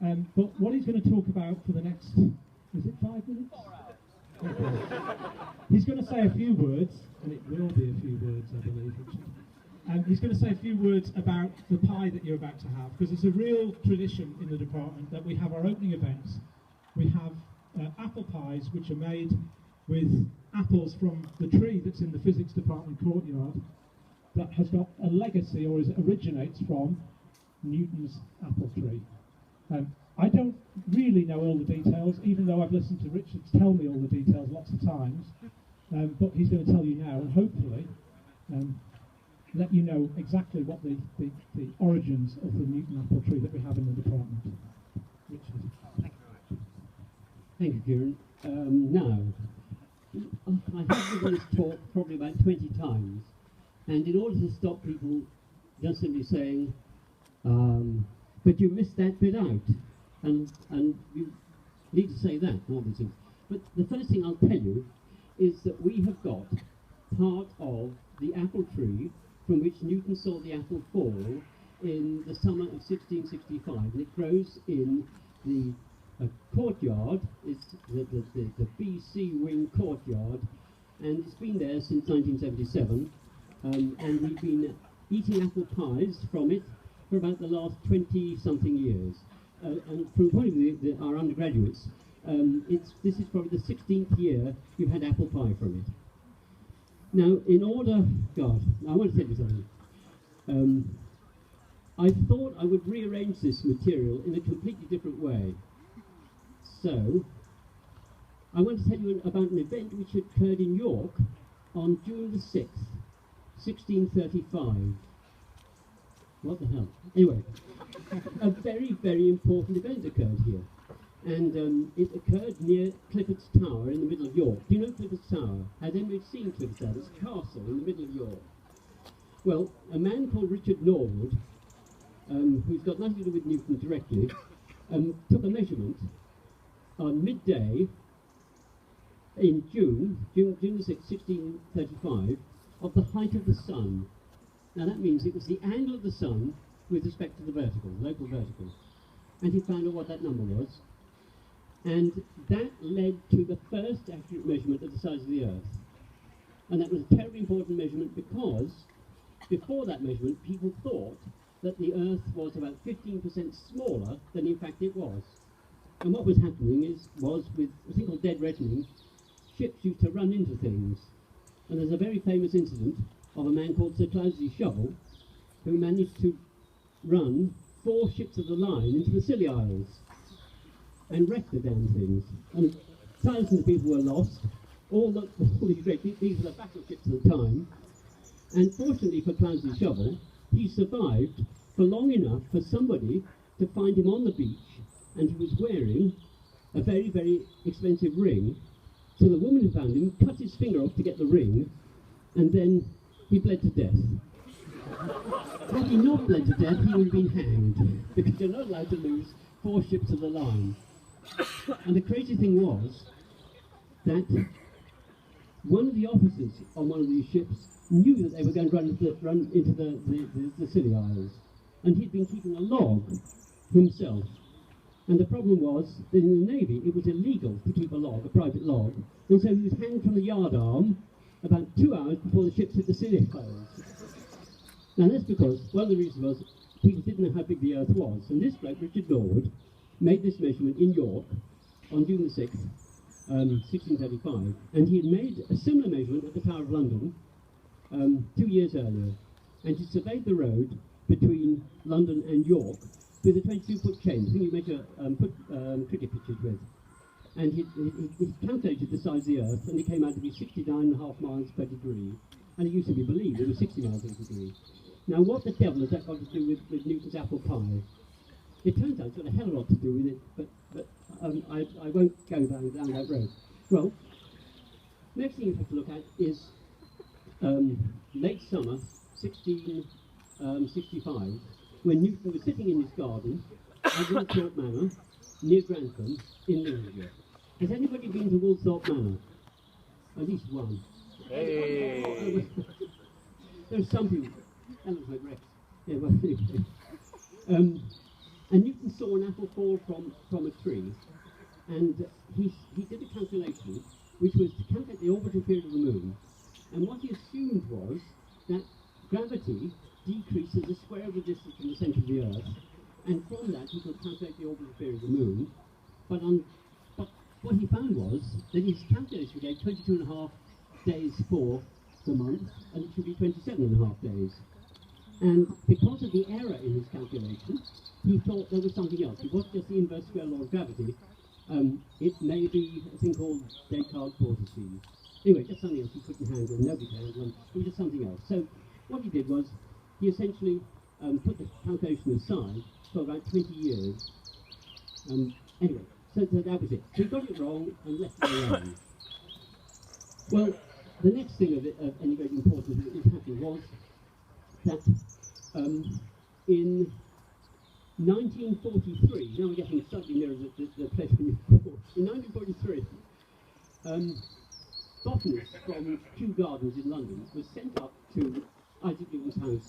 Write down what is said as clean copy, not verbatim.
But what he's going to talk about for the next, is it 5 minutes? 4 hours. He's going to say a few words, and it will be a few words, I believe, Richard. He's going to say a few words about the pie that you're about to have, because it's a real tradition in the department that we have our opening events. We have apple pies, which are made with apples from the tree that's in the physics department courtyard, that has got a legacy, or originates from Newton's apple tree. I don't really know all the details, even though I've listened to Richard tell me all the details lots of times, but he's going to tell you now, and hopefully let you know exactly what the origins of the Newton apple tree that we have in the department. Richard. Thank you, Kieran. Now, I have given this talk probably about 20 times, and in order to stop people just simply saying, but you missed that bit out, and you need to say that, all these things. But the first thing I'll tell you is that we have got part of the apple tree from which Newton saw the apple fall in the summer of 1665, and it grows in the courtyard. It's the BC wing courtyard, and it's been there since 1977, and we've been eating apple pies from it for about the last 20-something years. And from the point of view of our undergraduates, this is probably the 16th year you've had apple pie from it. Now, in order, I want to tell you something. I thought I would rearrange this material in a completely different way. So, I want to tell you about an event which occurred in York on June the 6th, 1635. What the hell? Anyway, a very, very important event occurred here. And it occurred near Clifford's Tower in the middle of York. Do you know Clifford's Tower? Has anybody seen Clifford's Tower? It's a castle in the middle of York. Well, a man called Richard Norwood, who's got nothing to do with Newton directly, took a measurement on midday in June the 6th, 1635, of the height of the sun. Now that means it was the angle of the sun with respect to the vertical, local vertical. And he found out what that number was. And that led to the first accurate measurement of the size of the Earth. And that was a terribly important measurement because before that measurement, people thought that the Earth was about 15% smaller than in fact it was. And what was happening was with a thing called dead reckoning, ships used to run into things. And there's a very famous incident of a man called Sir Cloudesley Shovel, who managed to run 4 ships of the line into the Scilly Isles and wreck the damn things. And thousands of people were lost. All these were the battleships at the time. And fortunately for Cloudesley Shovel, he survived for long enough for somebody to find him on the beach, and he was wearing a very, very expensive ring. So the woman who found him cut his finger off to get the ring, and then he bled to death. Had he not bled to death, he would have been hanged, because you're not allowed to lose 4 ships of the line. And the crazy thing was that one of the officers on one of these ships knew that they were going to run into the Scilly Isles, and he'd been keeping a log himself. And the problem was that in the Navy it was illegal to keep a log, a private log, and so he was hanged from the yard arm about 2 hours before the ships hit the Scilly Isles. Now that's because one of the reasons was people didn't know how big the Earth was, and this bloke, Richard Norwood, made this measurement in York on June the 6th, 1635, and he had made a similar measurement at the Tower of London 2 years earlier, and he surveyed the road between London and York with a 22-foot chain, the thing you measure cricket pitches with. And he calculated the size of the Earth, and it came out to be 69.5 miles per degree, and it used to be believed it was 60 miles per degree. Now, what the devil has that got to do with Newton's apple pie? It turns out it's got a hell of a lot to do with it, but I won't go down that road. Well, next thing you have to look at is late summer 1665, when Newton was sitting in his garden at Woolthorpe Manor near Grantham in Lincolnshire. Has anybody been to Woolthorpe Manor? At least one. Hey. There's some people. That looks like Rex. Yeah, well, anyway. And Newton saw an apple fall from a tree, and he did a calculation, which was to calculate the orbital period of the moon. And what he assumed was that gravity decreases the square of the distance from the centre of the Earth, and from that he could calculate the orbital period of the moon. But what he found was that his calculation gave 22.5 days for the month, and it should be 27.5 days. And because of the error in his calculation, he thought there was something else. It wasn't just the inverse square law of gravity. It may be a thing called Descartes' vortices. Anyway, just something else he couldn't handle, nobody could handle him. It was just something else. So what he did was, he essentially put the calculation aside for about 20 years. Anyway, so that was it. So he got it wrong and left it alone. Well, the next thing of any great importance that happened was that in 1943, now we're getting slightly nearer the place when you were born. In 1943, botanists from Kew Gardens in London was sent up to Isaac Newton's house